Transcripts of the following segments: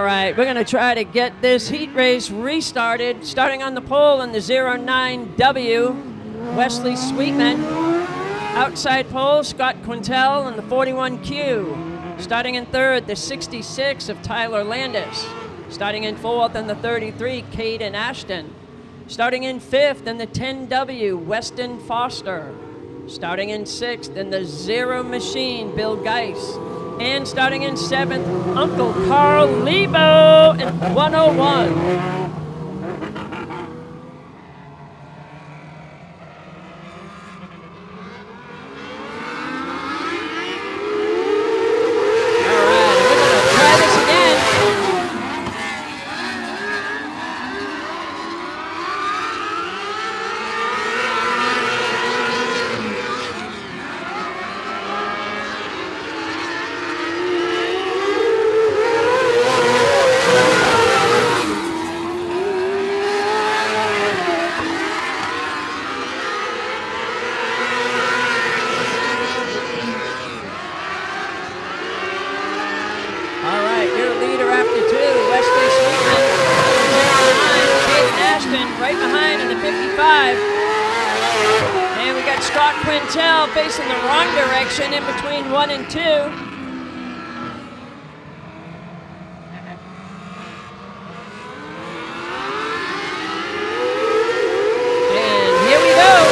All right, we're going to try to get this heat race restarted. Starting on the pole in the 09W, Wesley Sweetman. Outside pole, Scott Quintel in the 41Q. Starting in third, the 66 of Tyler Landis. Starting in fourth in the 33, Caden Ashton. Starting in fifth in the 10W, Weston Foster. Starting in sixth in the Zero Machine, Bill Geis. And starting in seventh, Uncle Carl Lebo in 101. Facing the wrong direction in between 1 and 2. And here we go.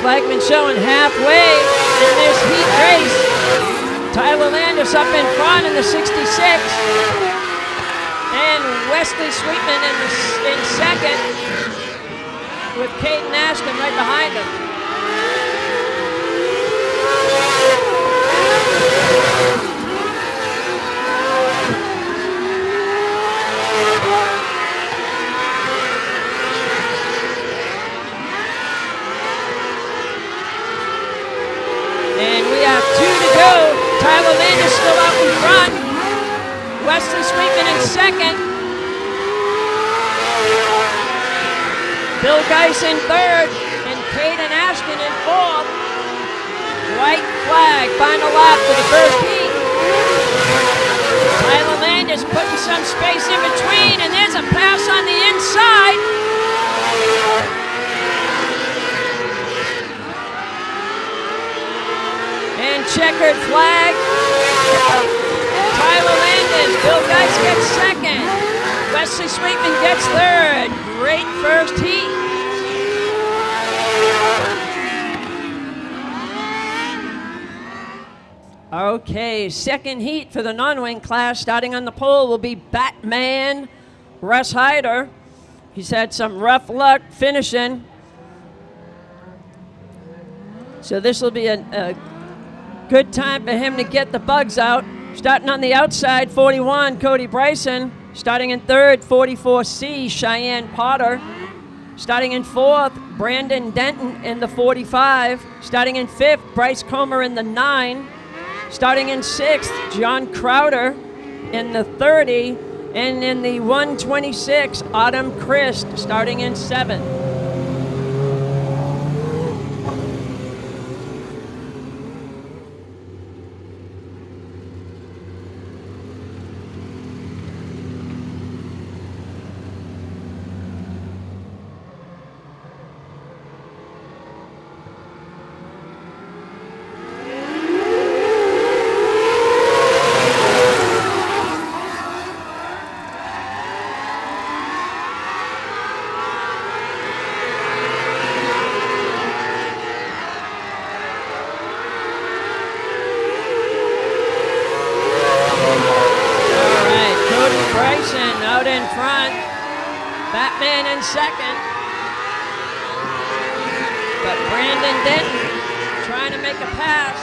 Flagman showing halfway in this heat race. Tyler Landis up in front in the 66. And Wesley Sweetman in second with Caden Ashton right behind him. Tyler Landis still out in front. Wesley Sweetman in second. Bill Geis in third. And Caden Ashton in fourth. White flag, final lap for the first heat. Tyler Landis putting some space in between, and there's a pass on the inside. And checkered flag. Tyler Landis, Bill Geis gets second. Wesley Sweetman gets third. Great first heat. Okay, second heat for the non-wing class. Starting on the pole will be Batman Russ Hyder. He's had some rough luck finishing. So this will be a good time for him to get the bugs out. Starting on the outside, 41, Cody Bryson. Starting in third, 44C, Cheyenne Potter. Starting in fourth, Brandon Denton in the 45. Starting in fifth, Bryce Comer in the 9. Starting in sixth, John Crowder in the 30. And in the 126, Autumn Christ starting in seventh. Out in front, Batman in second, but Brandon Denton trying to make a pass.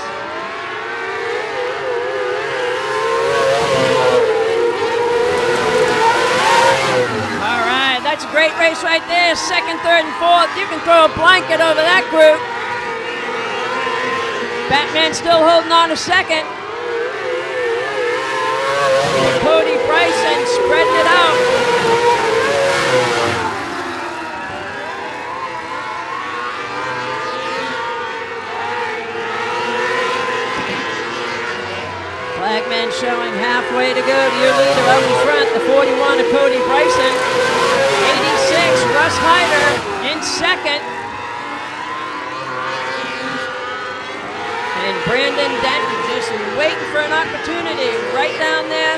That's a great race right there. Second, third, and fourth. You can throw a blanket over that group. Batman still holding on to second. Cody Bryson spreading it out. Flagman showing halfway to go to your leader out in front, the 41 of Cody Bryson. 86, Russ Hyder in second. And Brandon Denton just waiting for an opportunity right down there.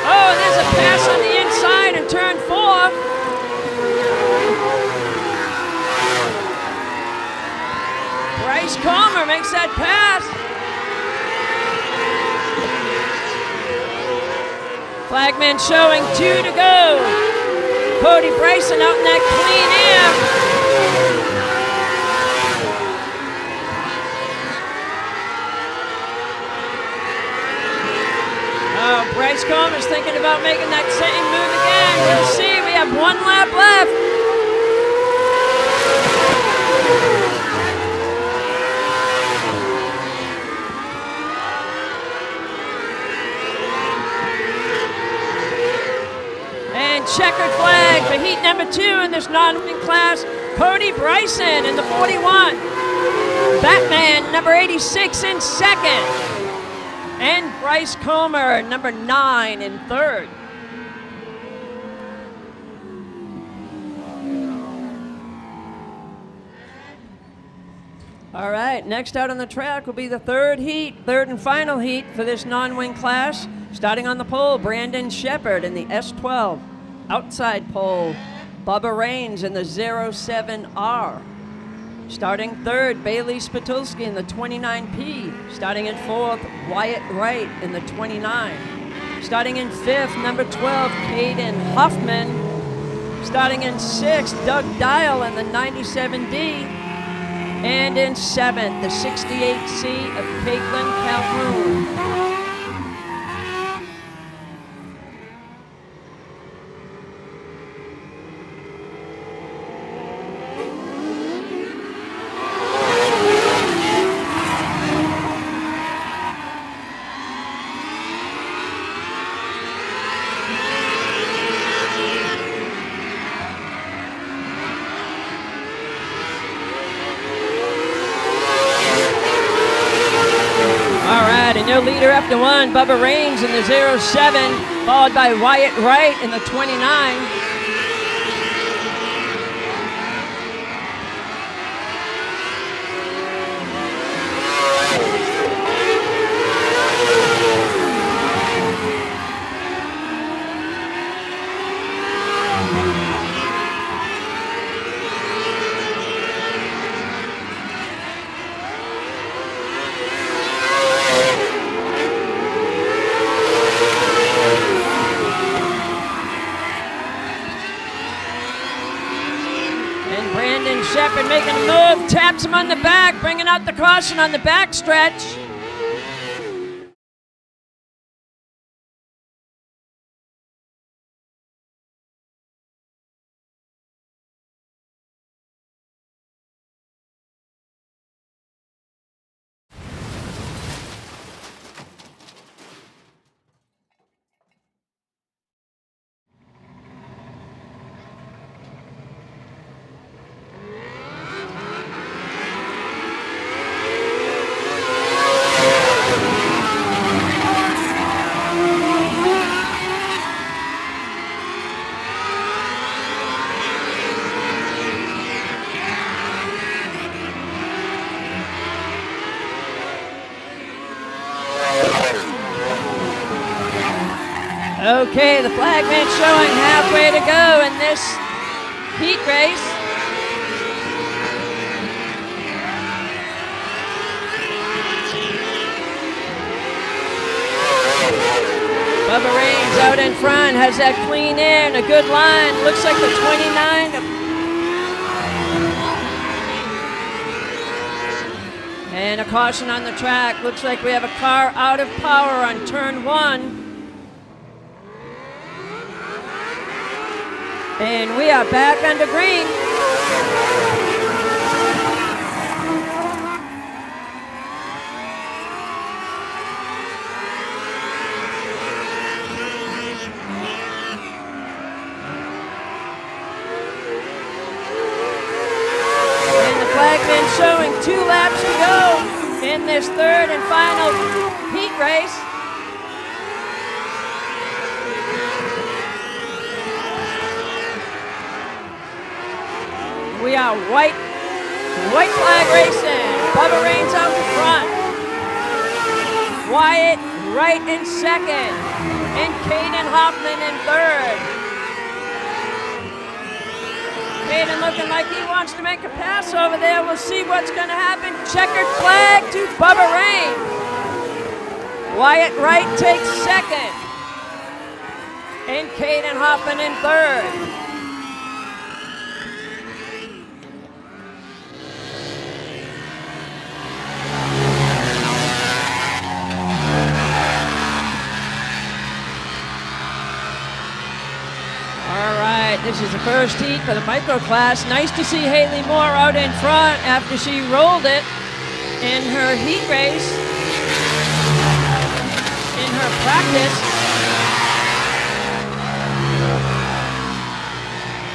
Oh, there's a pass on the inside in turn 4. Bryce Comer makes that pass. Flagman showing 2 to go. Cody Bryson out in that clean air. Bryce Comer's thinking about making that same move again. We'll see. We have 1 lap left. And checkered flag for heat number 2 in this non-winning class. Cody Bryson in the 41. Batman number 86 in second. And Bryce Comer, number 9 in third. All right, next out on the track will be the third and final heat for this non-wing class. Starting on the pole, Brandon Shepard in the S12. Outside pole, Bubba Raines in the 07R. Starting third, Bailey Spatulski in the 29P. Starting in fourth, Wyatt Wright in the 29. Starting in fifth, number 12, Caden Huffman. Starting in sixth, Doug Dial in the 97D. And in seventh, the 68C of Caitlin Calhoun. And your leader after 1, Bubba Raines in the 07, followed by Wyatt Wright in the 29. Shepard making a move, taps him on the back, bringing out the caution on the back stretch. Okay, the flagman showing halfway to go in this heat race. Bubba Raines out in front, has that clean air and a good line. Looks like the 29. And a caution on the track. Looks like we have a car out of power on turn 1. And we are back under green. And the flagman showing 2 laps to go in this third and final heat race. We are white flag racing. Bubba Rain's out in front. Wyatt right in second. And Caden Hoffman in third. Caden looking like he wants to make a pass over there. We'll see what's going to happen. Checkered flag to Bubba Rain. Wyatt Wright takes second. And Caden Hoffman in third. This is the first heat for the micro class. Nice to see Haley Moore out in front after she rolled it in her heat race, in her practice.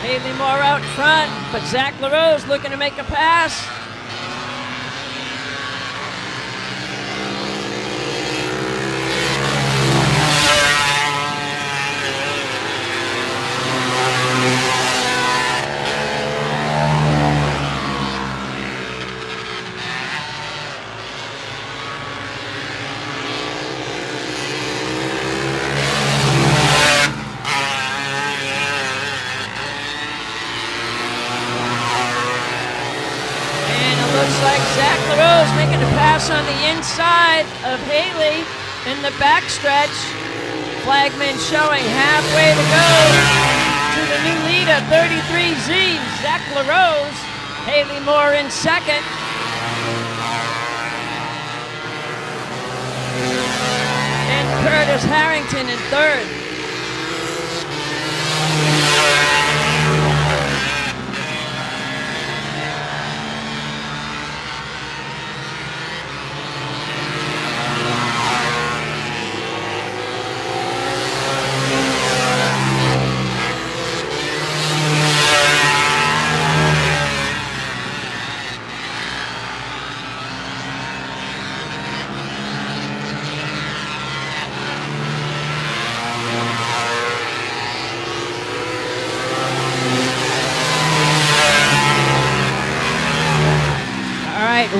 Haley Moore out in front, but Zach LaRose looking to make a pass. Zach LaRose making a pass on the inside of Haley in the backstretch. Flagman showing halfway to go to the new leader, 33Z, Zach LaRose. Haley Moore in second. And Curtis Harrington in third.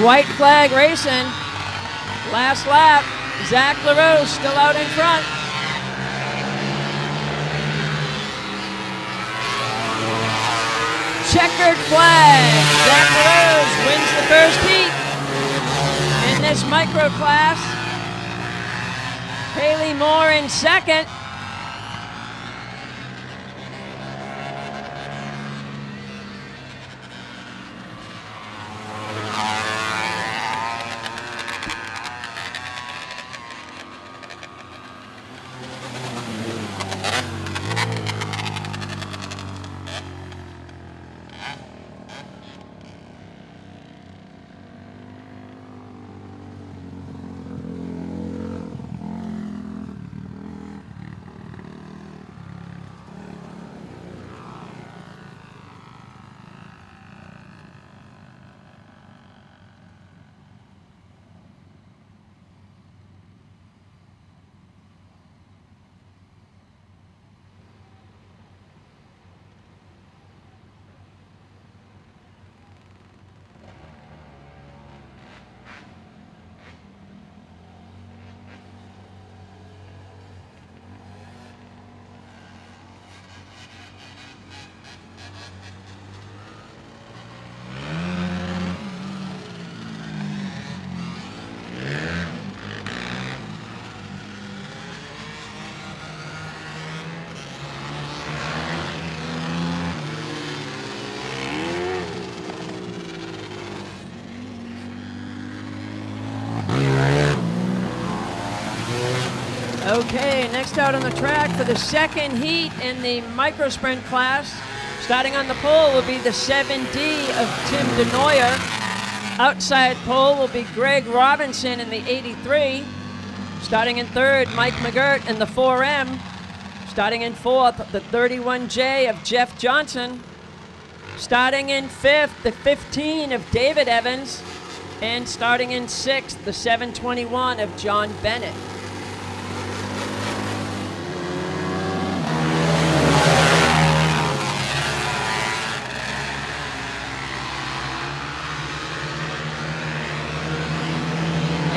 White flag racing. Last lap. Zach LaRose still out in front. Checkered flag. Zach LaRose wins the first heat in this micro class. Haley Moore in second. Okay, next out on the track for the second heat in the micro sprint class, Starting on the pole will be the 7D of Tim DeNoyer. Outside pole will be Greg Robinson in the 83. Starting in third, Mike McGirt in the 4M. Starting in fourth, the 31J of Jeff Johnson. Starting in fifth, the 15 of David Evans. And starting in sixth, the 721 of John Bennett.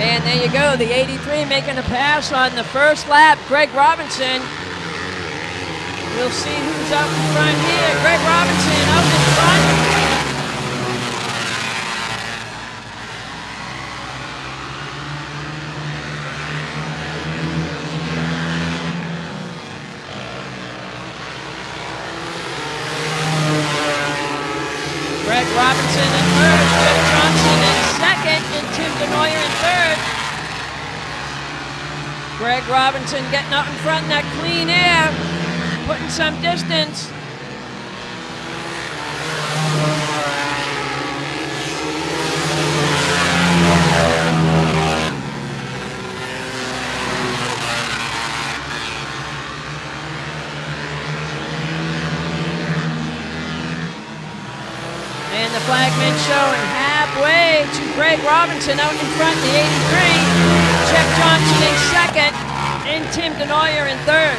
And there you go, the 83 making a pass on the first lap. Greg Robinson. We'll see who's out in front here. Greg Robinson out in front. Greg Robinson in first, Jeff Johnson in second, and Tim DeNoyer in third. Greg Robinson getting out in front in that clean air, putting some distance. And the flagman showing halfway to Greg Robinson out in front in the 83. Jeff Johnson in second, and Tim DeNoyer in third.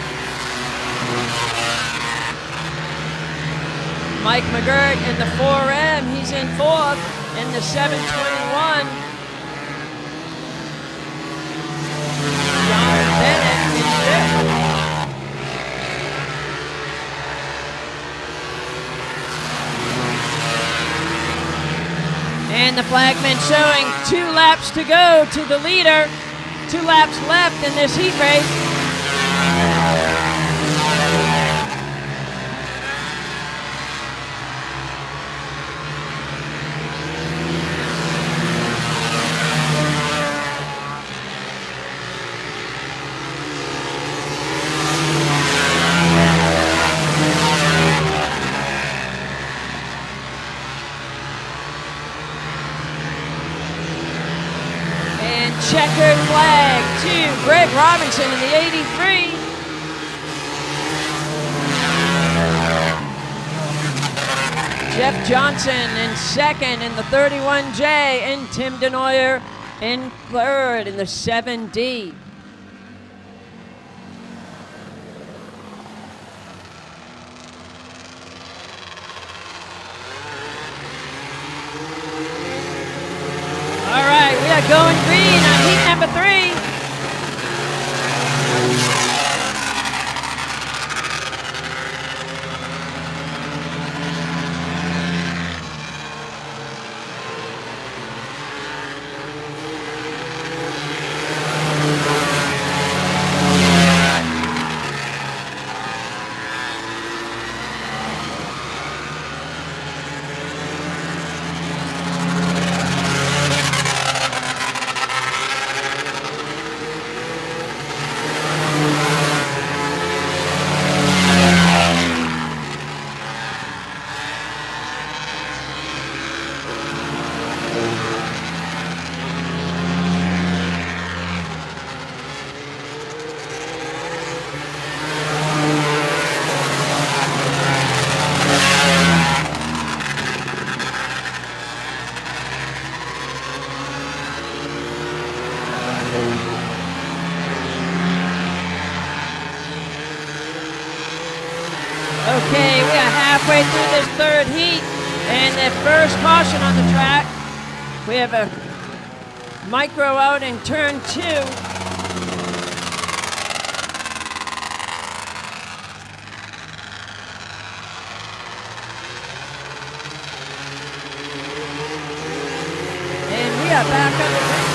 Mike McGirt in the 4M, he's in fourth, in the 721. John Bennett in fifth. And the flagman showing 2 laps to go to the leader. 2 laps left in this heat race. Checkered flag to Greg Robinson in the 83. Jeff Johnson in second in the 31J, and Tim DeNoyer in third in the 7D. All right, we are going green on heat number 3. Okay, we are halfway through this third heat, and the first caution on the track. We have a micro out in turn 2. And we are back on the track.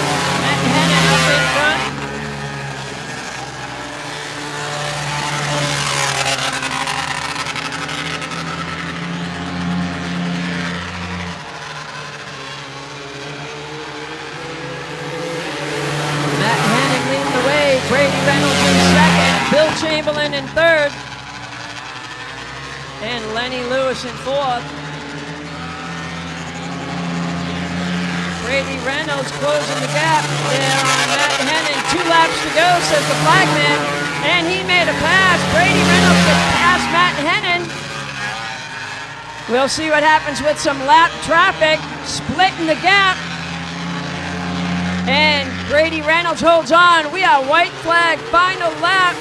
Matt Hennon up in front. And Lenny Lewis in fourth. Brady Reynolds closing the gap there on Matt Hennon. 2 laps to go, says the flagman. And he made a pass. Brady Reynolds gets past Matt Hennon. We'll see what happens with some lap traffic, splitting the gap. And Brady Reynolds holds on. We are white flag, final lap.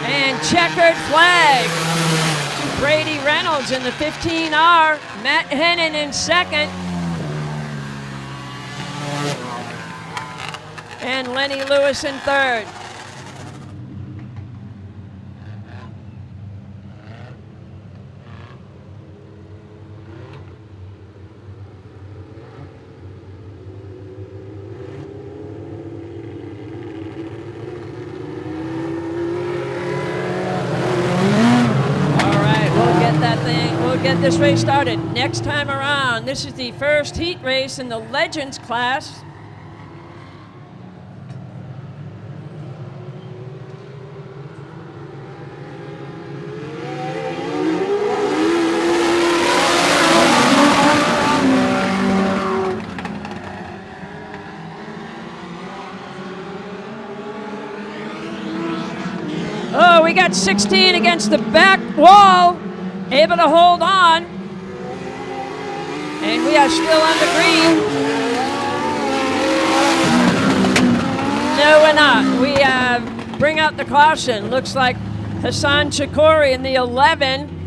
And checkered flag to Brady Reynolds in the 15R. Matt Hennon in second. And Lenny Lewis in third. Get this race started. Next time around, this is the first heat race in the Legends class. Oh, we got 16 against the back wall. Able to hold on. And we are still on the green. No, we're not. We bring out the caution. Looks like Hassan Chakori in the 11.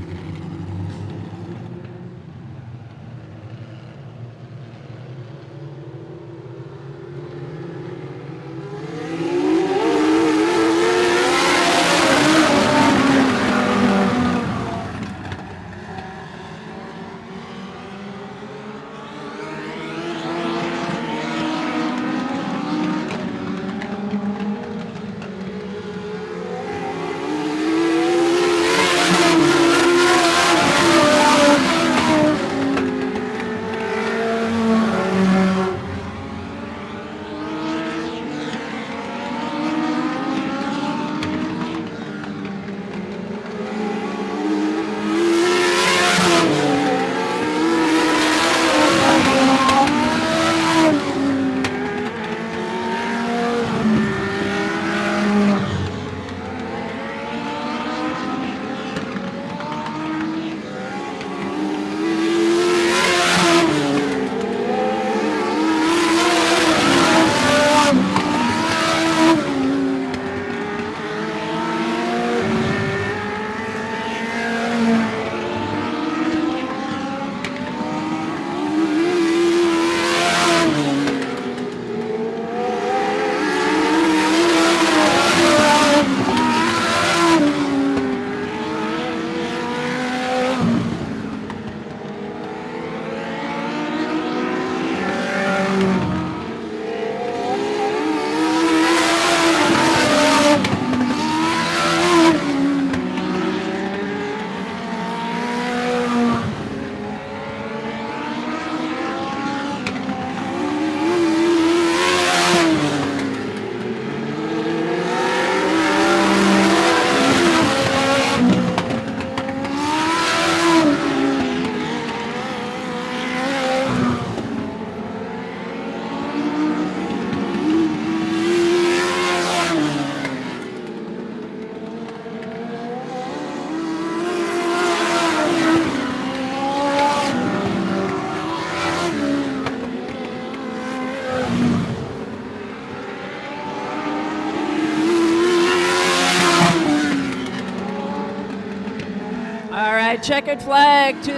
Checkered flag to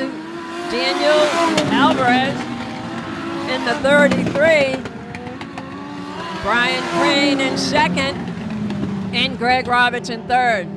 Daniel Alvarez in the 33. Brian Crane in second. And Greg Roberts in third.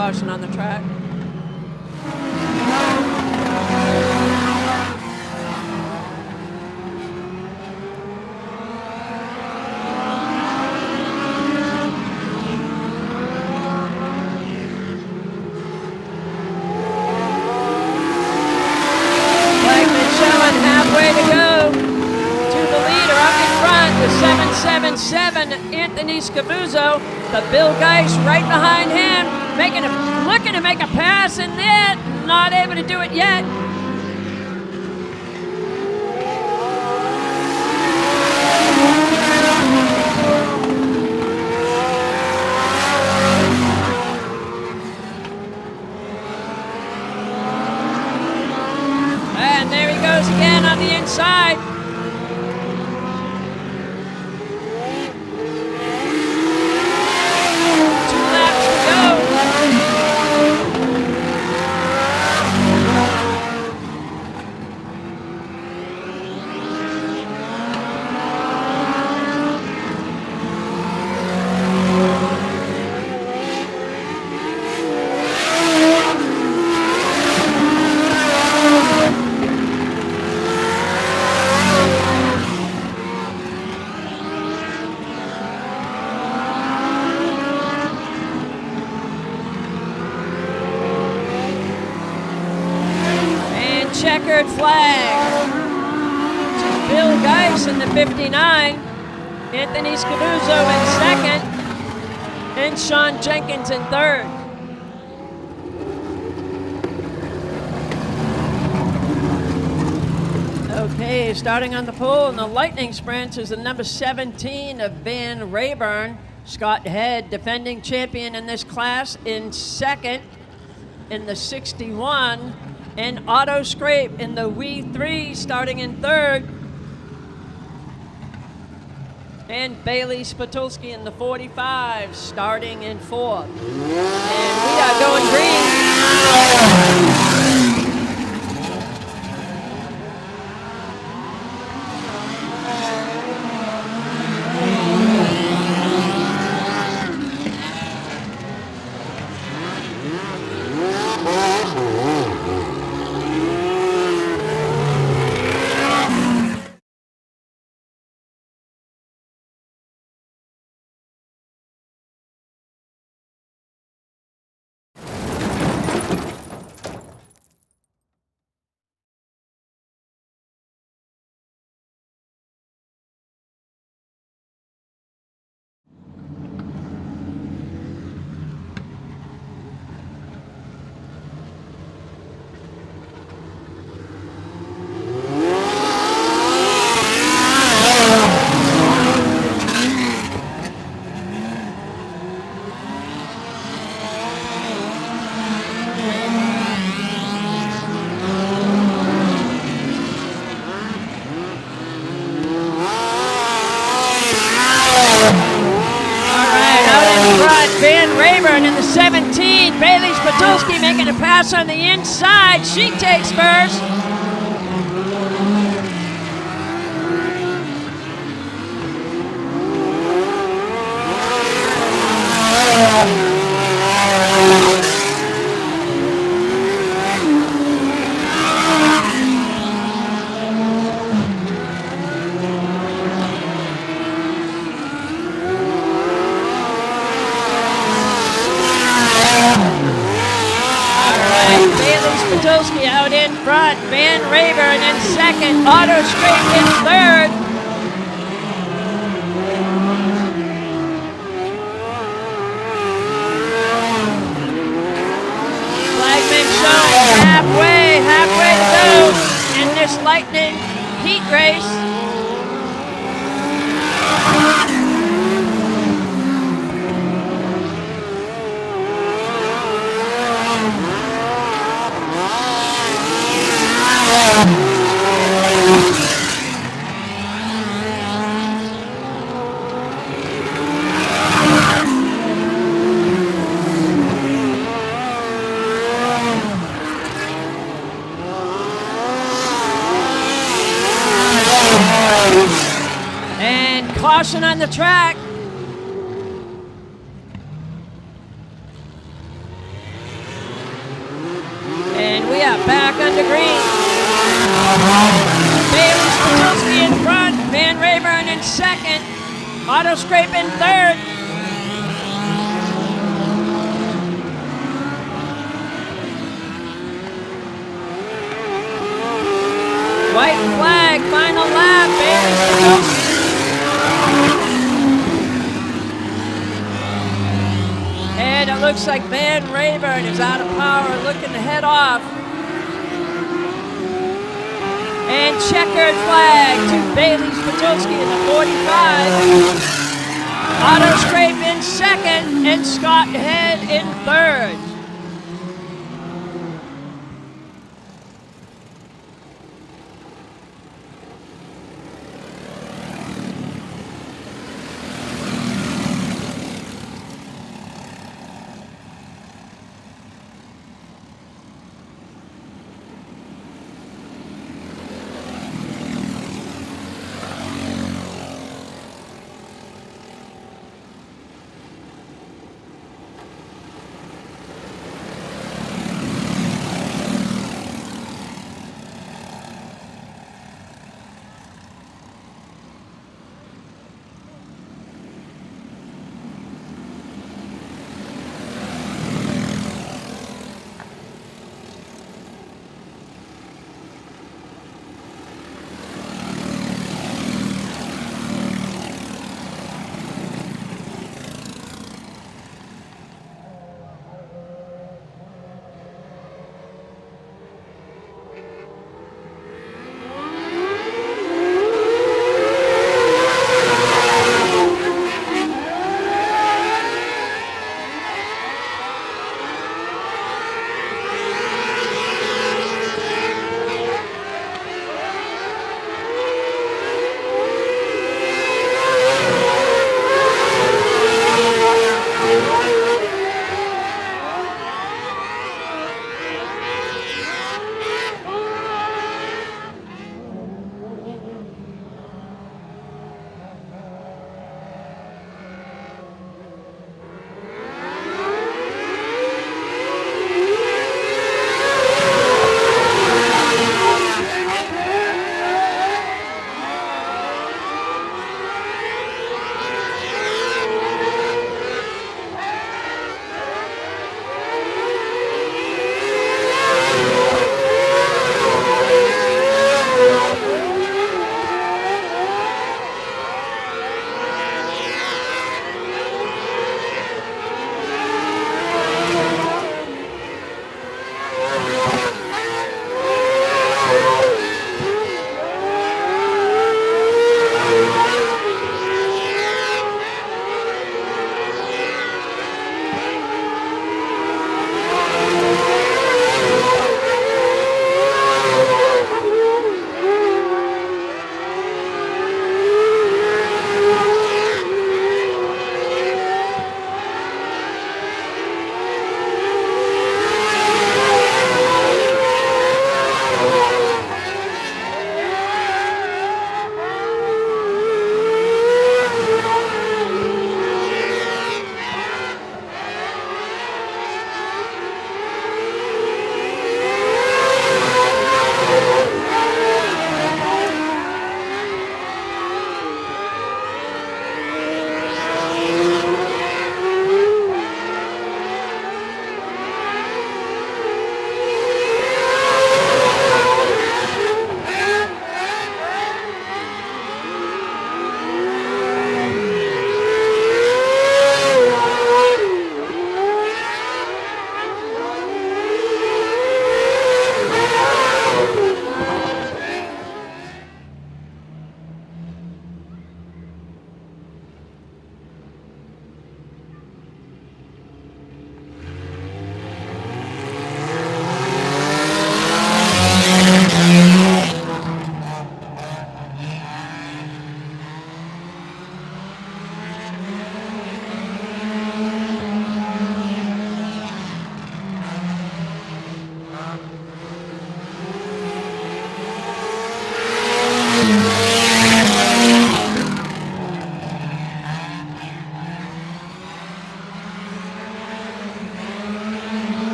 caution on the track. Halfway to go to the leader up in front with 777 Anthony Scavuzzo. The Bill Geist right behind him, looking to make a pass in there, not able to do it yet. And there he goes again on the inside. Two laps to go. Checkered flag to Bill Geist in the 59, Anthony Scavuzzo in second, and Sean Jenkins in third. Okay, starting on the pole in the lightning sprints is the number 17 of Van Rayburn, Scott Head, defending champion in this class, in second in the 61. And Otto Scrape in the W3 starting in third. And Bailey Spatulski in the 45 starting in fourth. And we are going green. Van Rayburn in the 17. Bailey Spatulski making a pass on the inside. She takes first. Spatulski out in front, Van Rayburn in second, Otto Scrape in third. Flagman showing halfway to go in this lightning heat race. And caution on the track. in second. Auto Scrape in third. White flag, final lap, Bailey. And it looks like Van Rayburn is out of power, looking to head off. And checkered flag to Bailey Spitulski in the 45. Auto Scrape in second, and Scott Head in third.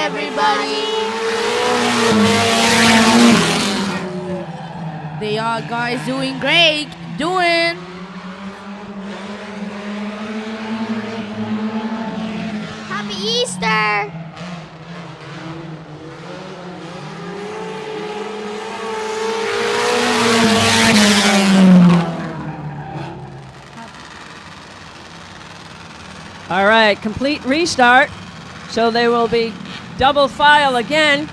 everybody. They are guys doing great. Doing. Happy Easter. All right, complete restart. So they will be double file again.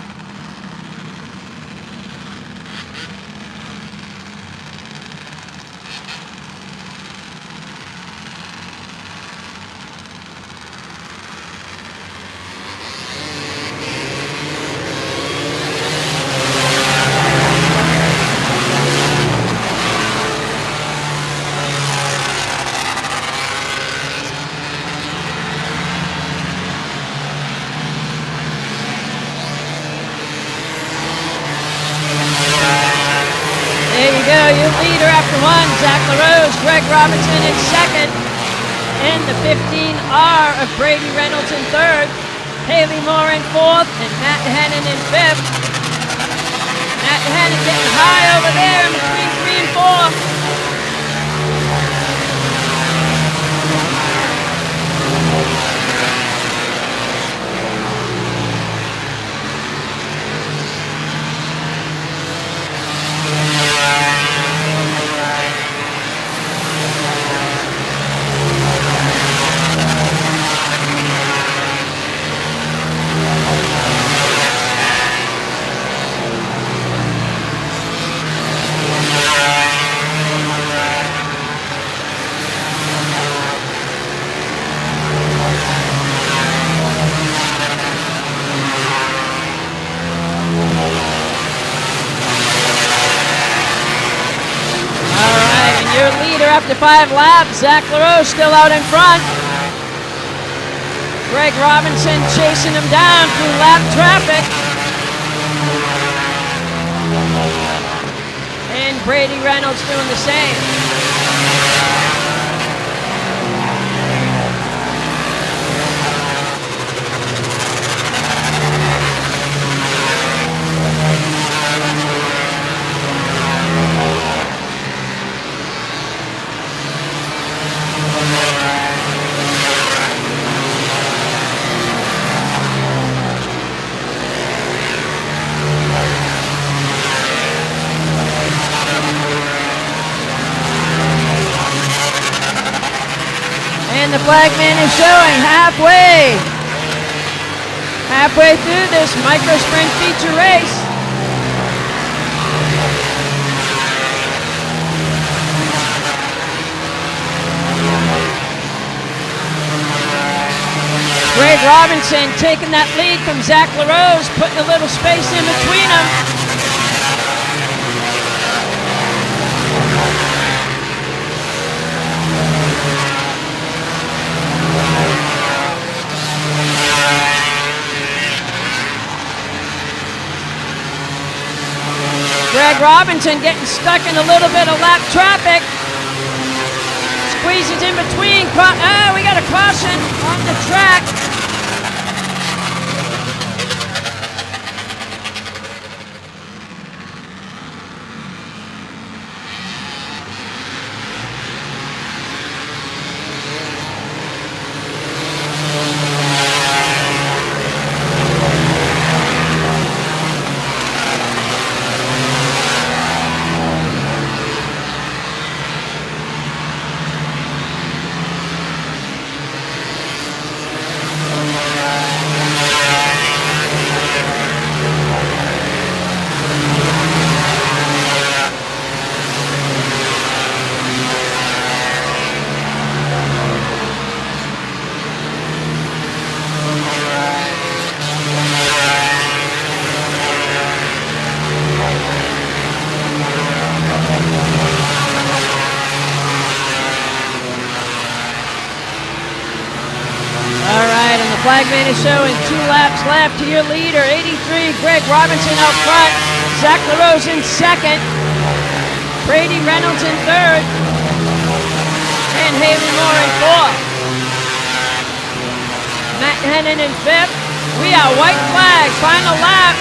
Your leader after one, Zach LaRose, Greg Robinson in second, and the 15R of Brady Reynolds in third, Haley Moore in fourth, and Matt Hennon in fifth. Matt Hennon getting high over there in between 3 and 4. Your leader after 5 laps, Zach LaRose still out in front. Greg Robinson chasing him down through lap traffic. And Brady Reynolds doing the same. And the flagman is showing halfway through this micro sprint feature race. Greg Robinson taking that lead from Zach LaRose, putting a little space in between them. Greg Robinson getting stuck in a little bit of lap traffic. Squeezes in between. We got a caution on the track. Flagman is showing 2 laps left to your leader, 83, Greg Robinson out front, Zach LaRose in second, Brady Reynolds in third, and Haley Moore in fourth. Matt Hennon in fifth, We are white flag, final lap.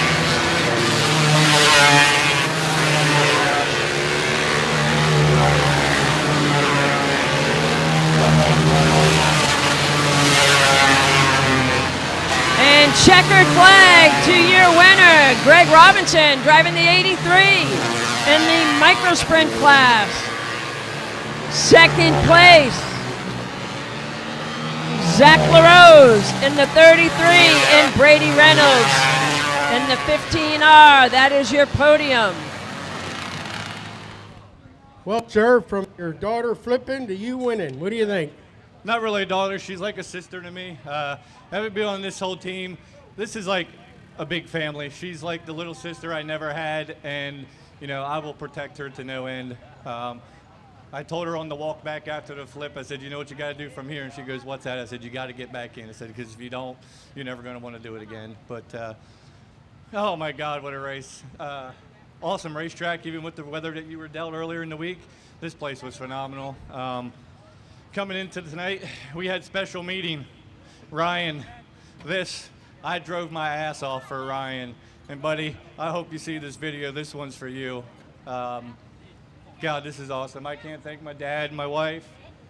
And checkered flag, 2-year winner, Greg Robinson, driving the 83 in the micro sprint class. Second place, Zach LaRose in the 33 and Brady Reynolds in the 15R. That is your podium. Well, sir, from your daughter flipping to you winning, what do you think? Not really a daughter. She's like a sister to me. Having been on this whole team, this is like a big family. She's like the little sister I never had, and you know I will protect her to no end. I told her on the walk back after the flip, I said, you know what you got to do from here? And she goes, what's that? I said, you got to get back in. I said, because if you don't, you're never going to want to do it again. But, oh, my God, what a race. Awesome racetrack, even with the weather that you were dealt earlier in the week. This place was phenomenal. Coming into tonight, we had special meeting. Ryan, I drove my ass off for Ryan. And, buddy, I hope you see this video. This one's for you. God, this is awesome. I can't thank my dad, my wife,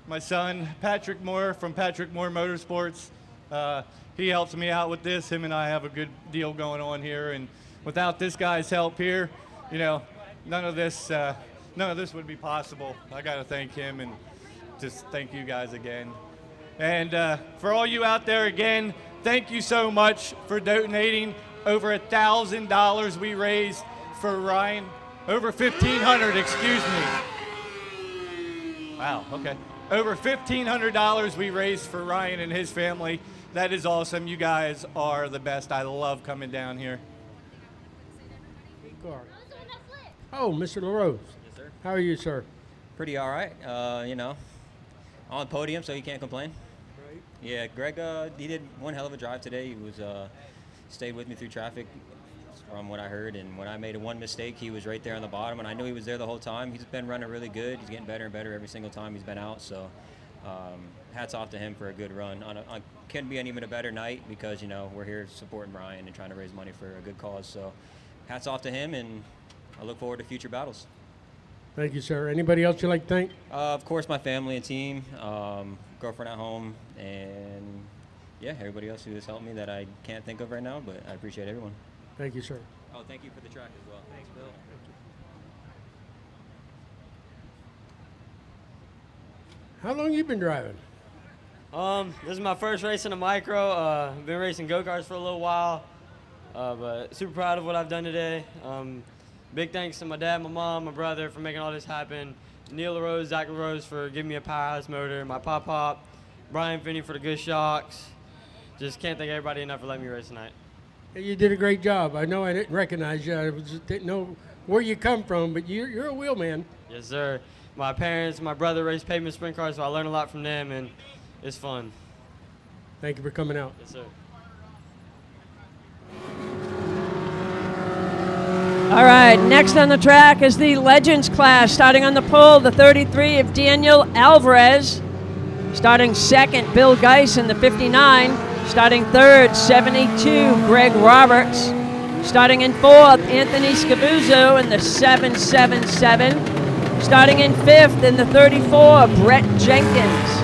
my son, Patrick Moore from Patrick Moore Motorsports. He helps me out with this. Him and I have a good deal going on here. And without this guy's help here, you know, none of this would be possible. I got to thank him and just thank you guys again. And for all you out there, again, thank you so much for donating. Over $1,000 we raised for Ryan. Over $1,500, excuse me. Wow, okay. Over $1,500 we raised for Ryan and his family. That is awesome. You guys are the best. I love coming down here. Oh, Mr. LaRose. Yes, sir. How are you, sir? Pretty all right. You know, on the podium, so you can't complain. Right. Yeah, Greg, he did one hell of a drive today. He was stayed with me through traffic, from what I heard. And when I made one mistake, he was right there on the bottom, and I knew he was there the whole time. He's been running really good. He's getting better and better every single time he's been out. So, hats off to him for a good run. Couldn't be an even a better night because you know we're here supporting Brian and trying to raise money for a good cause. So, hats off to him, and I look forward to future battles. Thank you, sir. Anybody else you'd like to thank? Of course, my family and team, girlfriend at home, and yeah, everybody else who has helped me that I can't think of right now, but I appreciate everyone. Thank you, sir. Oh, thank you for the track as well. Thanks, Bill. How long you been driving? This is my first race in a micro. Been racing go-karts for a little while, but super proud of what I've done today. Big thanks to my dad, my mom, my brother for making all this happen. Neil LaRose, Zach LaRose for giving me a powerhouse motor, my pop-pop, Brian Finney for the good shocks. Just can't thank everybody enough for letting me race tonight. You did a great job. I know I didn't recognize you. I didn't know where you come from, but you're a wheel man. Yes, sir. My parents, my brother raced pavement sprint cars, so I learned a lot from them, and it's fun. Thank you for coming out. Yes, sir. All right, next on the track is the Legends class. Starting on the pole, the 33 of Daniel Alvarez. Starting second, Bill Geis in the 59. Starting third, 72, Greg Roberts. Starting in fourth, Anthony Scabuzzo in the 777. Starting in fifth, in the 34, Brett Jenkins.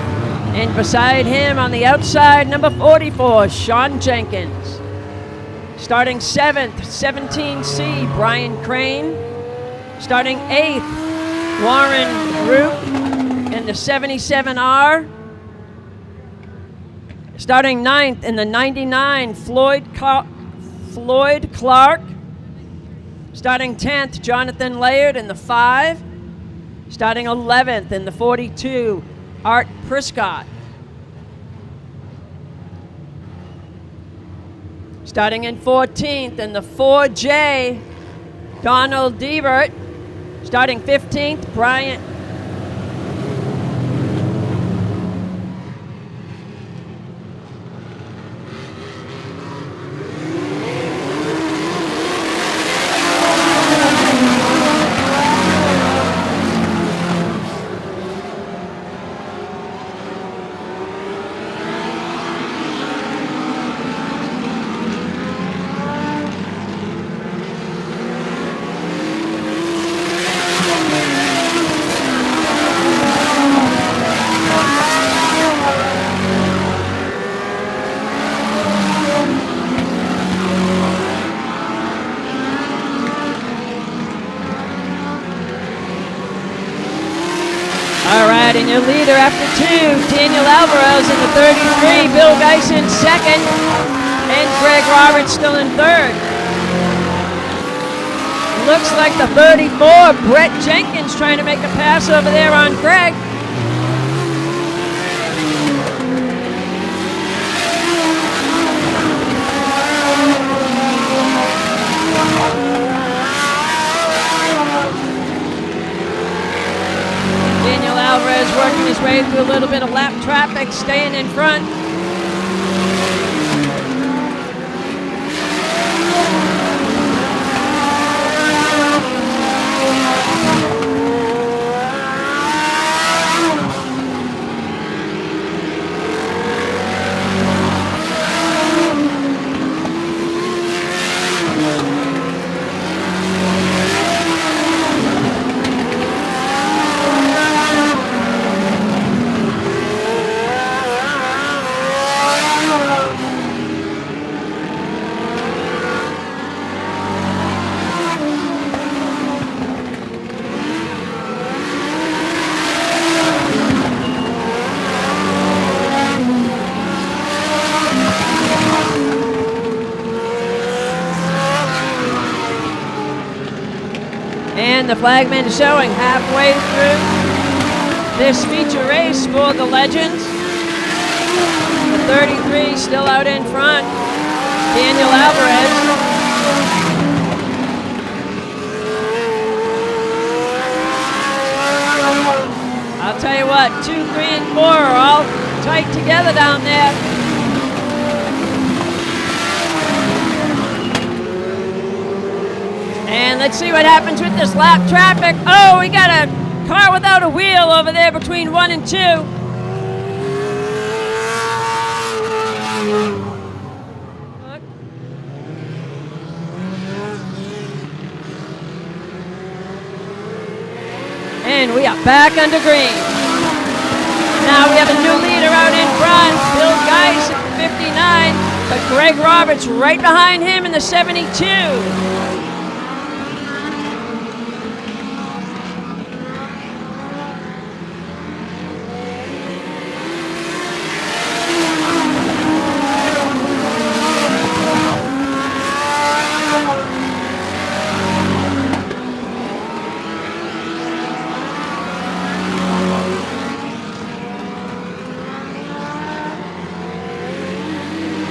And beside him on the outside, number 44, Sean Jenkins. Starting seventh, 17C, Brian Crane. Starting eighth, Warren Root in the 77R. Starting ninth in the 99, Floyd Clark. Starting 10th, Jonathan Laird in the 5. Starting 11th in the 42, Art Prescott. Starting in 14th in the 4J, Donald Diebert. Starting 15th, Bryant. right, and your leader after 2, Daniel Alvarez in the 33, Bill Geis in second, and Greg Roberts still in third. Looks like the 34, Brett Jenkins, trying to make a pass over there on Greg. Daniel Alvarez working his way through a little bit of lap traffic, staying in front. And the flagman is showing halfway through this feature race for the Legends. The 33 still out in front, Daniel Alvarez. I'll tell you what, 2, 3, and 4 are all tight together down there. And let's see what happens with this lap traffic. Oh, we got a car without a wheel over there between 1 and 2. And we are back under green. Now we have a new leader out in front, Bill Geis at 59, but Greg Roberts right behind him in the 72.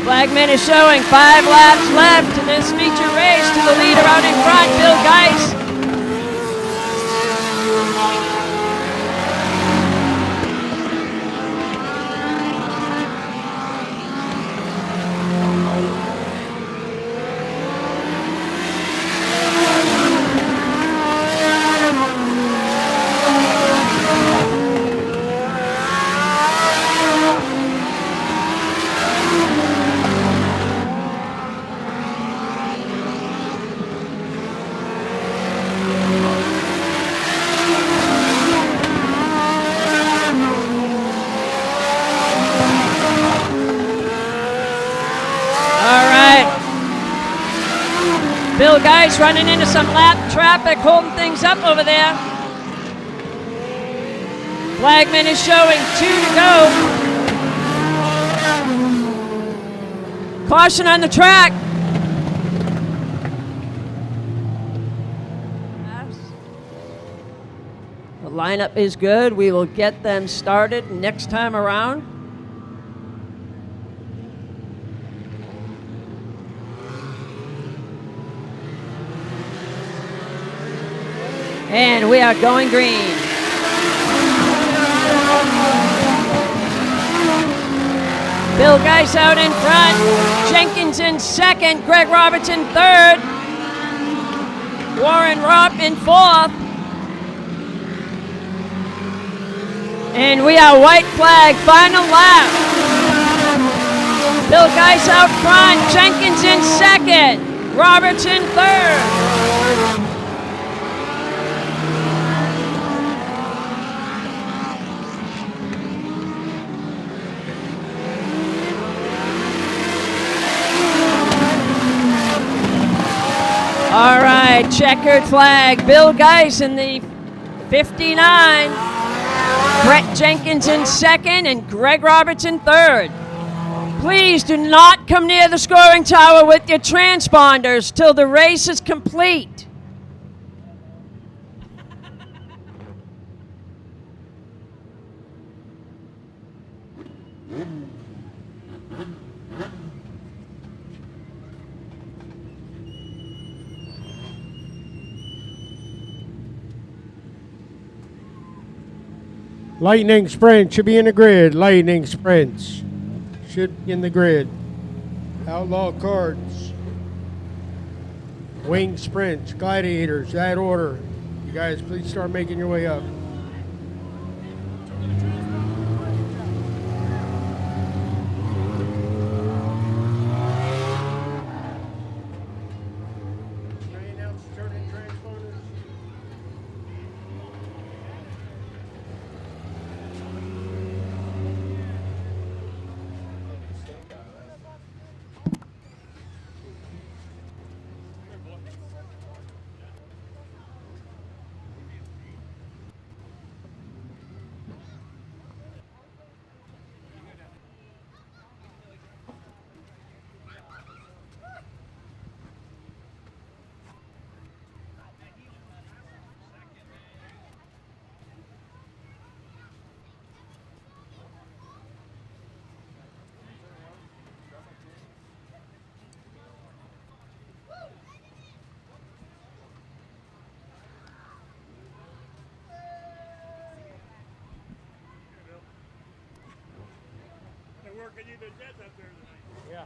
Flagman is showing 5 laps left in this feature race to the leader out in front, Bill Geis. Bill Geis running into some lap traffic, holding things up over there. Flagman is showing 2 to go. Caution on the track. The lineup is good. We will get them started next time around. And we are going green. Bill Geis out in front, Jenkins in second, Greg Roberts in third, Warren Ropp in fourth. And we are white flag, final lap. Bill Geis out front, Jenkins in second, Roberts in third. All right, checkered flag. Bill Geis in the 59. Brett Jenkins in second, and Greg Roberts in third. Please do not come near the scoring tower with your transponders till the race is complete. Lightning sprint should be in the grid. Lightning sprints should be in the grid. Outlaw cards. Wing sprints, gladiators, that order. You guys, please start making your way up. Yeah.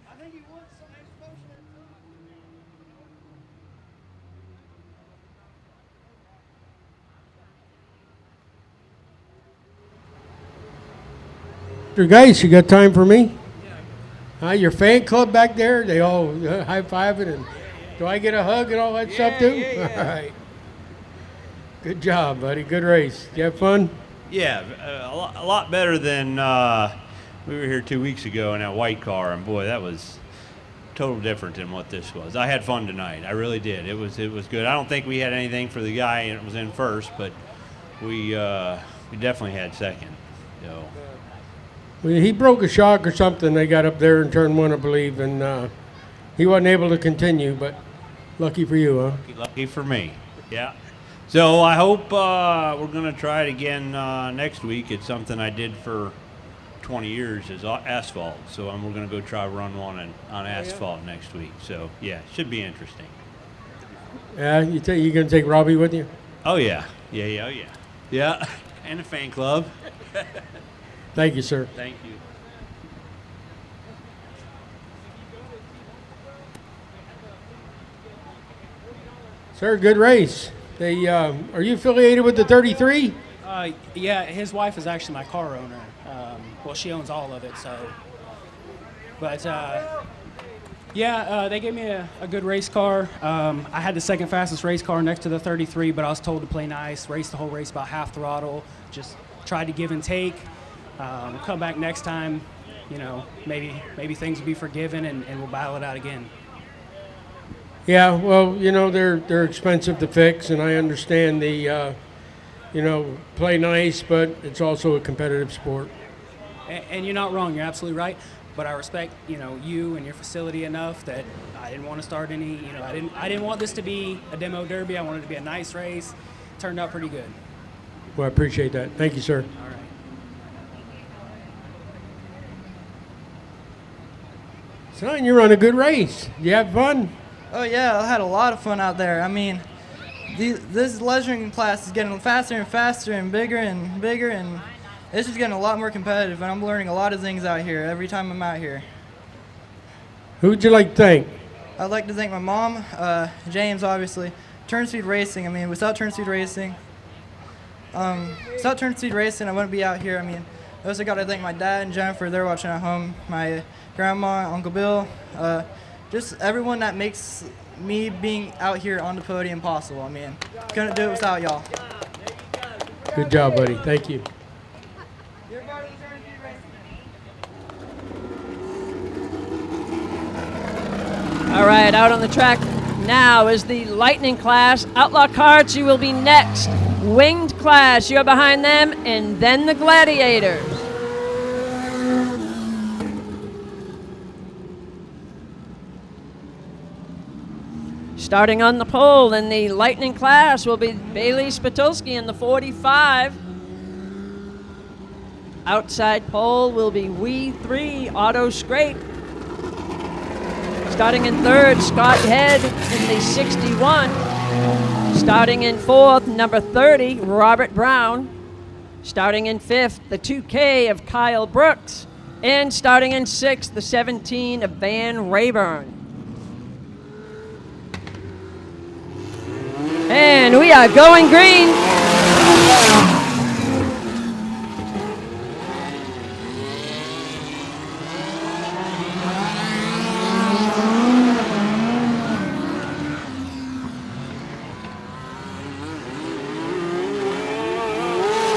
I think he wants some exposure. Guys, you got time for me? Your fan club back there, they all high-fiving, and do I get a hug and all that stuff too? Yeah. All right. Good job, buddy. Good race. You have fun? Yeah, a lot better than we were here 2 weeks ago in that white car, and boy, that was total different than what this was. I had fun tonight. I really did. It was good. I don't think we had anything for the guy that was in first, but we definitely had second. So. Well, he broke a shock or something. They got up there in turn one, I believe, and he wasn't able to continue, but lucky for you, huh? Lucky for me, yeah. So I hope we're going to try it again next week. It's something I did for 20 years is asphalt. So we're going to go try run one on asphalt next week. So, yeah, it should be interesting. Yeah, you going to take Robbie with you? Oh, yeah. Yeah. Yeah, and a fan club. Thank you, sir. Thank you. Sir, good race. They are you affiliated with the 33? Yeah, his wife is actually my car owner. Well, she owns all of it, so. But yeah, they gave me a good race car. I had the second fastest race car next to the 33, but I was told to play nice, race the whole race about half throttle, just tried to give and take. Come back next time, you know, maybe things will be forgiven and we'll battle it out again. Yeah, well, you know, they're expensive to fix, and I understand the, you know, play nice, but it's also a competitive sport. And you're not wrong. You're absolutely right. But I respect, you know, you and your facility enough that I didn't want to start any, you know, I didn't want this to be a demo derby. I wanted it to be a nice race. Turned out pretty good. Well, I appreciate that. Thank you, sir. All right. Son, you run a good race. You have fun? Oh yeah, I had a lot of fun out there. I mean, this leisuring class is getting faster and faster and bigger, and it's just getting a lot more competitive, and I'm learning a lot of things out here every time I'm out here. Who'd you like to thank? I'd like to thank my mom, James, obviously. Turn Speed Racing. I mean, without Turn Speed Racing, I wouldn't be out here. I mean, I also got to thank my dad and Jennifer. They're watching at home. My grandma, Uncle Bill, just everyone that makes me being out here on the podium possible. I mean, couldn't do it without y'all. Good job, buddy. Thank you. All right, out on the track, now is the Lightning class. Outlaw carts, you will be next. Winged class, you're behind them, and then the Gladiators. Starting on the pole in the Lightning class will be Bailey Spitulski in the 45. Outside pole will be We3 Auto Scrape. Starting in third, Scott Head in the 61. Starting in fourth, number 30, Robert Brown. Starting in fifth, the 2K of Kyle Brooks. And starting in sixth, the 17 of Van Rayburn. And we are going green.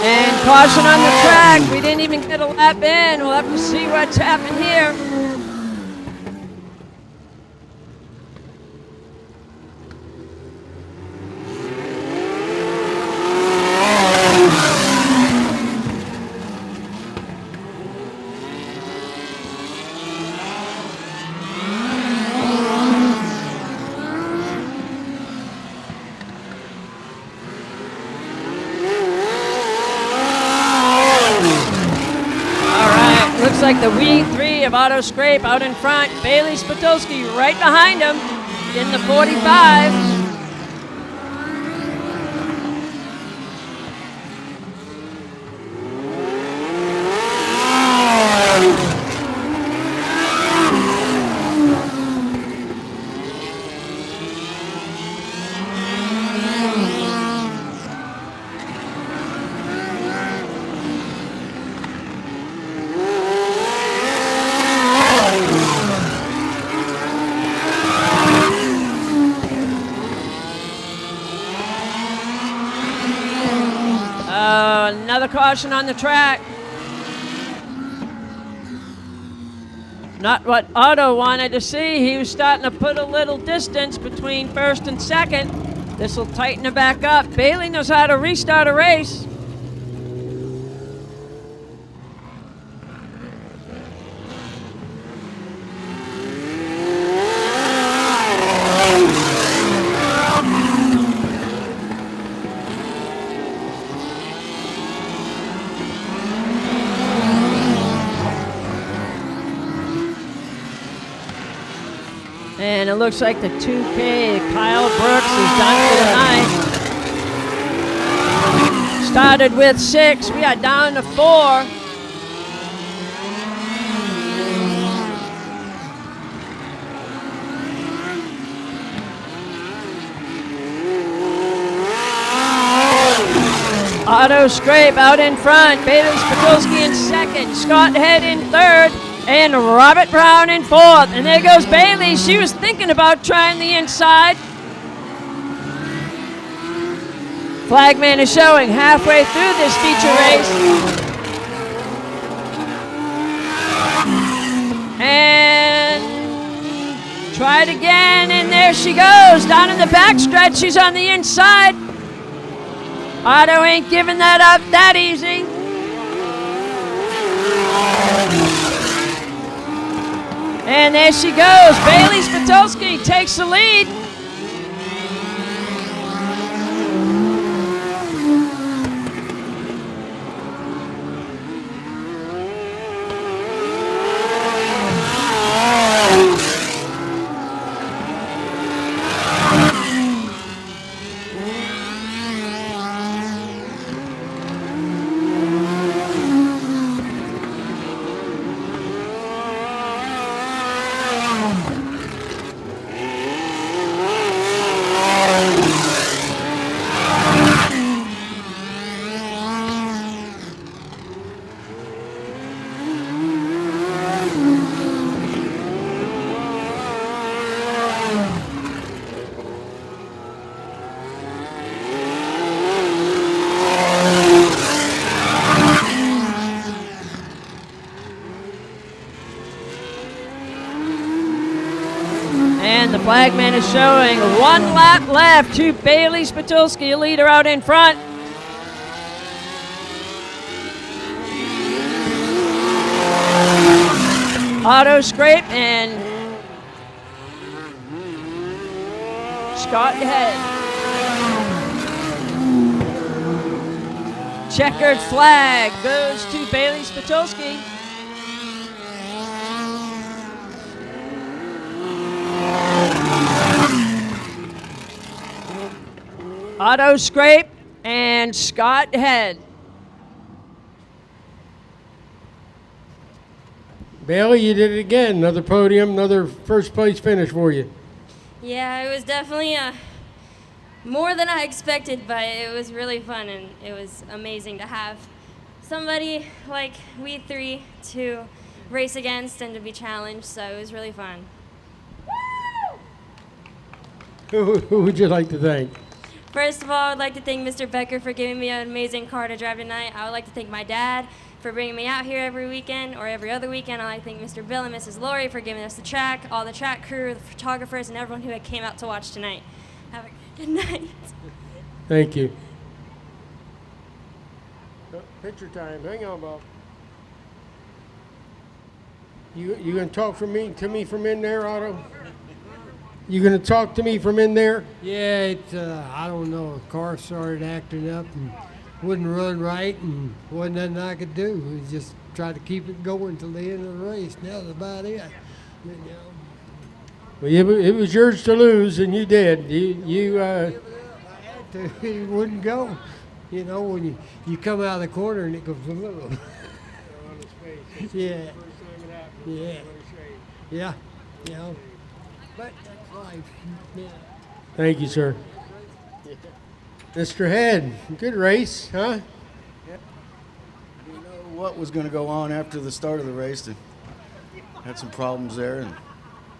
And caution on the track. We didn't even get a lap in. We'll have to see what's happened here. Looks like the We3 of Auto Scrape out in front. Bailey Spitulski right behind him in the 45. Another caution on the track. Not what Otto wanted to see. He was starting to put a little distance between first and second. This will tighten it back up. Bailey knows how to restart a race. And it looks like the 2K, Kyle Brooks, is done for the night. Started with 6, we are down to 4. Auto Scrape out in front, Bailey Spitulski in second, Scott Head in third, and Robert Brown in fourth. And there goes Bailey. She was thinking about trying the inside. Flagman is showing halfway through this feature race. And try it again, and there she goes. Down in the backstretch, she's on the inside. Otto ain't giving that up that easy. And there she goes. Bailey Spitulski takes the lead. Flagman is showing 1 lap left to Bailey Spitulski, leader out in front. Auto scrape and Scott ahead. Checkered flag goes to Bailey Spitulski. Auto scrape and Scott ahead. Bailey, you did it again. Another podium, another first place finish for you. Yeah, it was definitely more than I expected, but it was really fun and it was amazing to have somebody like we three to race against and to be challenged, so it was really fun. Who would you like to thank? First of all, I'd like to thank Mr. Becker for giving me an amazing car to drive tonight. I would like to thank my dad for bringing me out here every weekend or every other weekend. I'd like to thank Mr. Bill and Mrs. Lori for giving us the track, all the track crew, the photographers, and everyone who came out to watch tonight. Have a good night. Thank you. Picture time. Hang on, Bob. You gonna talk to me from in there, Otto? You gonna talk to me from in there? Yeah, I don't know. The car started acting up and wouldn't run right, and wasn't nothing I could do. We just tried to keep it going till the end of the race. That was about it. You know. Well, it was yours to lose, and you did. You It wouldn't go. You know, when you come out of the corner and it goes a little. Yeah. Yeah. Yeah. You know. But that's life. Yeah. Thank you, sir. Mr. Head, good race, huh? You know what was going to go on after the start of the race, and had some problems there, and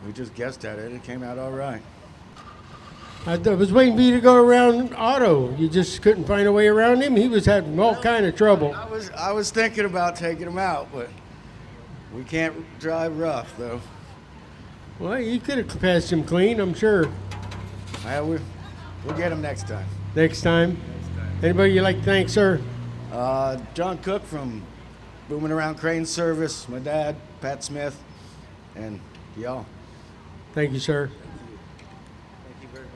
we just guessed at it. It came out all right. I was waiting for you to go around Otto. You just couldn't find a way around him. He was having all kind of trouble. I was thinking about taking him out, but we can't drive rough, though. Well, you could have passed him clean, I'm sure. Well, we'll get him next time. Next time. Anybody you'd like to thank, sir? John Cook from Booming Around Crane Service, my dad, Pat Smith, and y'all. Thank you, sir. Thank you very much.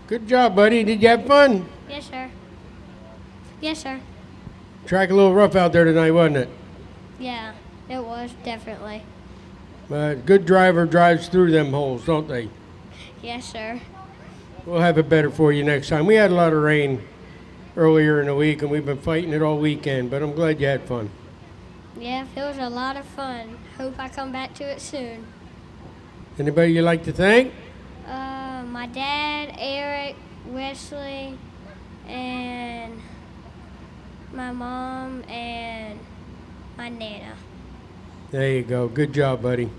Good job, buddy. Did you have fun? Yes, sir. Yes, sir. Track a little rough out there tonight, wasn't it? Yeah, it was, definitely. But good driver drives through them holes, don't they? Yes, sir. We'll have it better for you next time. We had a lot of rain earlier in the week, and we've been fighting it all weekend, but I'm glad you had fun. Yeah, it was a lot of fun. Hope I come back to it soon. Anybody you'd like to thank? My dad, Eric, Wesley, and my mom, and my Nana. There you go. Good job, buddy.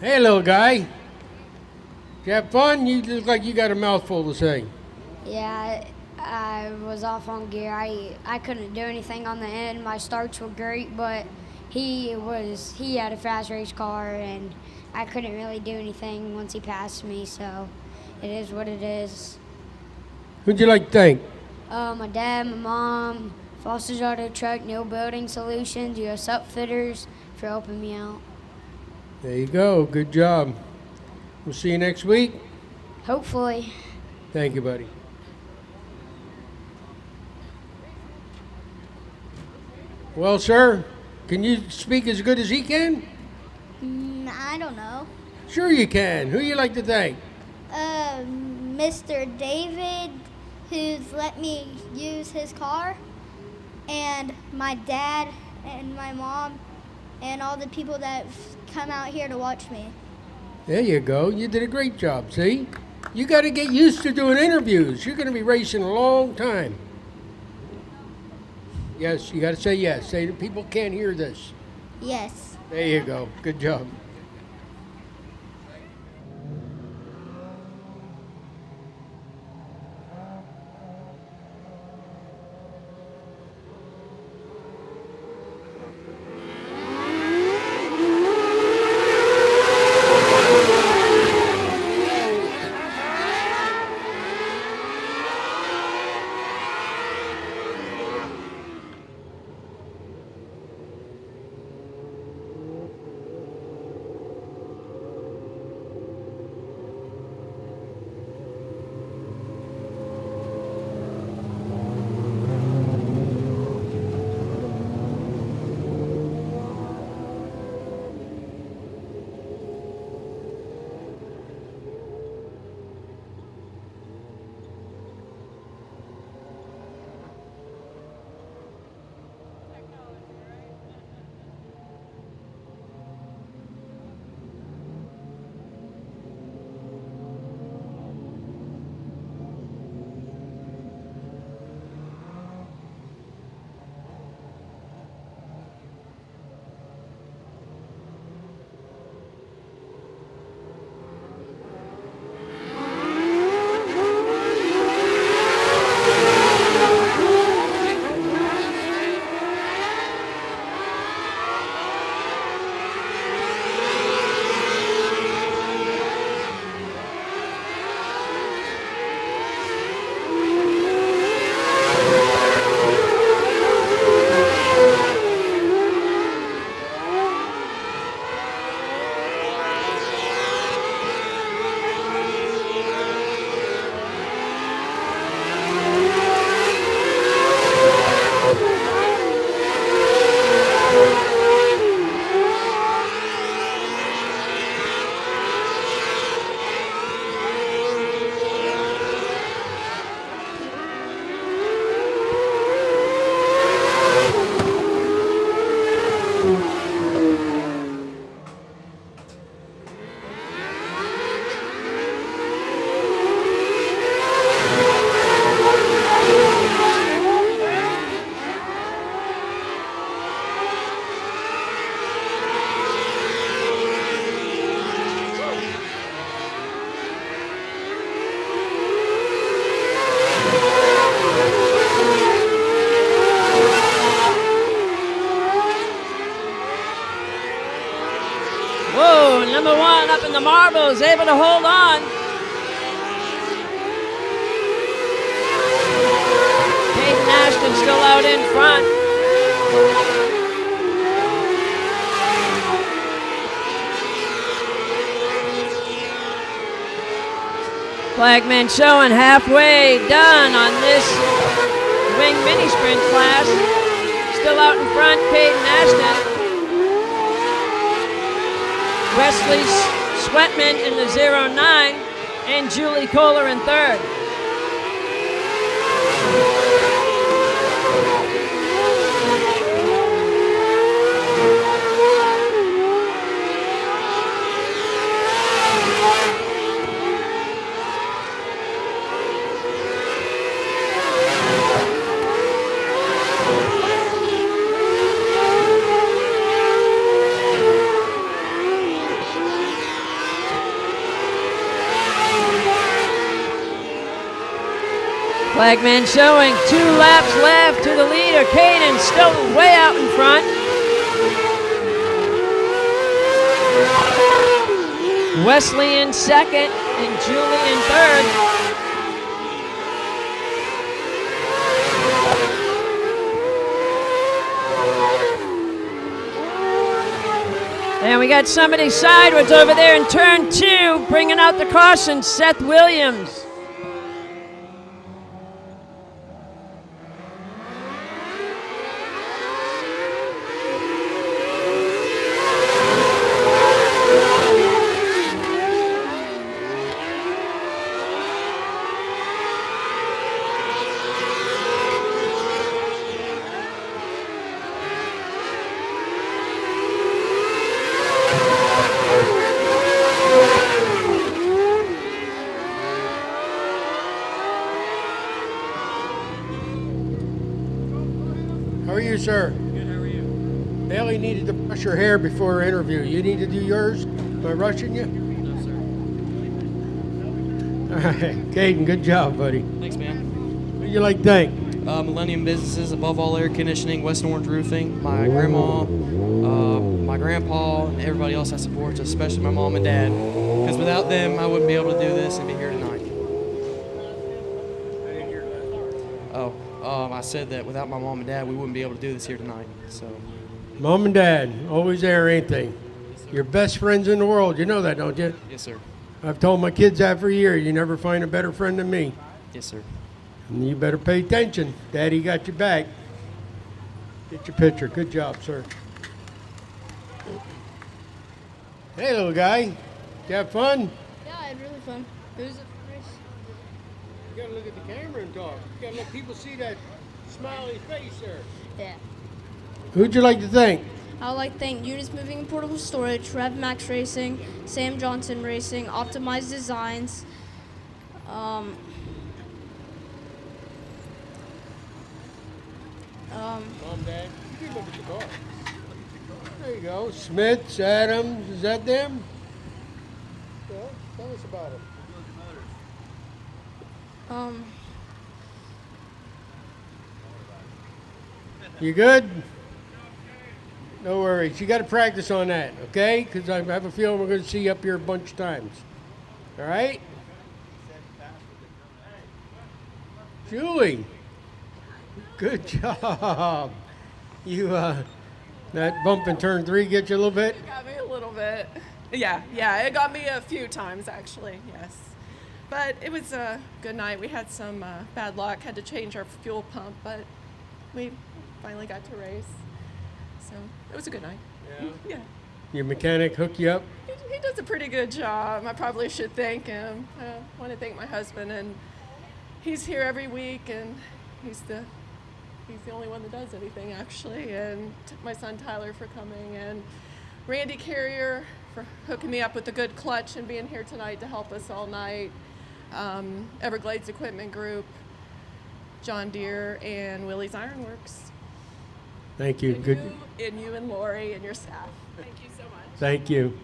Hey, little guy. Did you have fun? You look like you got a mouthful to say. Yeah, I was off on gear. I couldn't do anything on the end. My starts were great, but he had a fast race car, and I couldn't really do anything once he passed me, so it is what it is. Who'd you like to thank? My dad, my mom, Foster's Auto Truck, Neil Building Solutions, US Upfitters for helping me out. There you go. Good job. We'll see you next week. Hopefully. Thank you, buddy. Well, sir, can you speak as good as he can? I don't know. Sure you can. Who you like to thank? Mr. David, who's let me use his car, and my dad and my mom, and all the people that come out here to watch me. There you go. You did a great job, see? You got to get used to doing interviews. You're going to be racing a long time. Yes, you got to say yes. Say that people can't hear this. Yes. There you go. Good job. Whoa, number one up in the marbles, able to hold on. Peyton Ashton still out in front. Flagman showing halfway done on this wing mini sprint class. Still out in front, Caden Ashton. Wesley Sweatman in the 09 and Julie Kohler in third. Flagman showing 2 laps left to the leader. Caden still way out in front. Wesley in second and Julie in third. And we got somebody sideways over there in turn 2, bringing out the caution, Seth Williams. How are you, sir? Good, how are you? Bailey needed to brush her hair before her interview. You need to do yours? Am I rushing you? No, sir. All right, Caden, good job, buddy. Thanks, man. What do you like to thank? Millennium Businesses, Above All Air Conditioning, West Orange Roofing, my grandma, my grandpa, and everybody else I support, especially my mom and dad. Because without them, I wouldn't be able to do this and be here tonight. I said that without my mom and dad, we wouldn't be able to do this here tonight. So, Mom and Dad, always there, ain't they? Yes, Your best friends in the world. You know that, don't you? Yes, sir. I've told my kids that for years. You never find a better friend than me. Yes, sir. And you better pay attention. Daddy got your back. Get your picture. Good job, sir. Hey, little guy. Did you have fun? Yeah, I had really fun. It was a race. You gotta look at the camera and talk. You gotta let people see that smiley face there. Yeah. Who'd you like to thank? I would like to thank Units Moving and Portable Storage, Rev Max Racing, Sam Johnson Racing, Optimized Designs, Mom, Dad, you can look at the car. There you go. Smiths, Adams, is that them? Well, tell us about them. You good? No worries. You got to practice on that, okay? Because I have a feeling we're going to see you up here a bunch of times. All right? Julie, good job. You, that bump in turn 3 get you a little bit? It got me a little bit. Yeah, it got me a few times actually, yes. But it was a good night. We had some bad luck, had to change our fuel pump, but we finally got to race. So it was a good night. Yeah. Your mechanic hook you up? He does a pretty good job. I probably should thank him. I want to thank my husband, and he's here every week, and he's the only one that does anything actually, and my son Tyler for coming, and Randy Carrier for hooking me up with a good clutch and being here tonight to help us all night. Everglades Equipment Group, John Deere, and Willie's Ironworks. Thank you. Good. And you and Lori and your staff. Thank you so much. Thank you.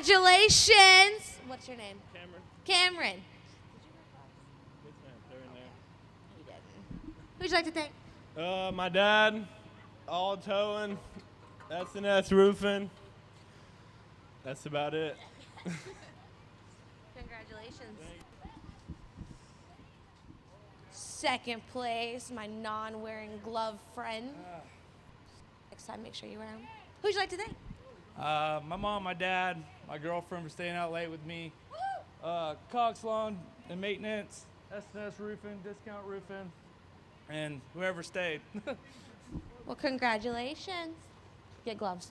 Congratulations. What's your name? Cameron. Cameron. They're in there. You didn't. Who'd you like to thank? My dad, All Towing, S&S Roofing. That's about it. Congratulations. Second place, my non-wearing glove friend. Next time, make sure you wear them. Who'd you like to thank? My mom, my dad, my girlfriend for staying out late with me. Cox Lawn and Maintenance, S&S Roofing, Discount Roofing, and whoever stayed. Well, congratulations. Get gloves.